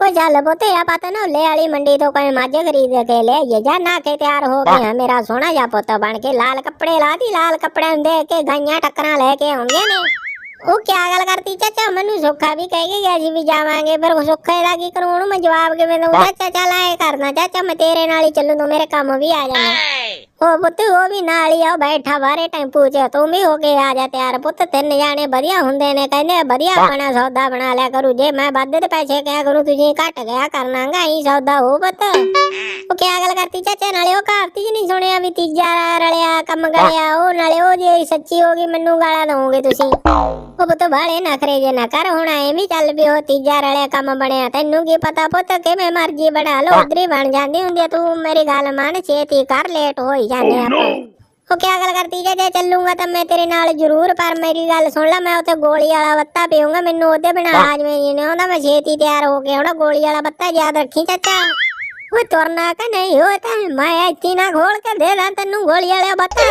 ओ चल पुत या पता ना ले वाली मंडी तो कोई मज खरीद के ले आइए जा ना के तैयार हो गया मेरा सोना जा पुत बन के लाल कपड़े ला दी लाल कपड़े देख के गाइयां टक्करा लेके आउंगे ने ओ क्या गल करती चाचा मनु सुखा भी कह के गया जी भी जावांगे फिर सुखा दा की करूं मैं जवाब के मैं चाचा चल आए करना चाचा मैं तेरे नाल ही चलूं तो मेरे काम भी आ जाना ओ पुत वो भी नाल ही आ बैठा बारे टेंपू च तू भी होके आ जा तैयार पुत तीन जाने बढ़िया हुंदे ने कहंदे बढ़िया अपना सौदा बना लिया करू जे मैं बद दे पैसे क्या करूं तुझे घट गया करना गाई सौदा हो पुत ओ क्या गल करती चाचा नाले ओ कहावती ज नहीं सुनिया भी तीजा रलिया कम गलिया ओ नाले ओ जे सच्ची होगी मैनू गाला दोगे तुसी ओ पुत बाले नखरे जे ना कर हुण ऐ भी चल भी ओ तीजा रलिया कम बनया तैनू की पता पुत किवें मर्जी बना लो उधरी बन जांदी हुंदी तू मेरी गल मान छेती कर लेट हो ही जाने आप ओ क्या गल करती जे चलूंगा तो मैं तेरे नाल जरूर पर मेरी गल सुन ला मैं उते गोली वाला बत्ता पीऊंगा मैनू ओदे बिना आज में नहीं आउंदा मैं छेती तैयार हो के आउणा गोली वाला बत्ता याद रखी चाचा ओ तुरना का नहीं होता मैं इतनी ना खोल के दे दा तन्नू गोली वाला बत्ता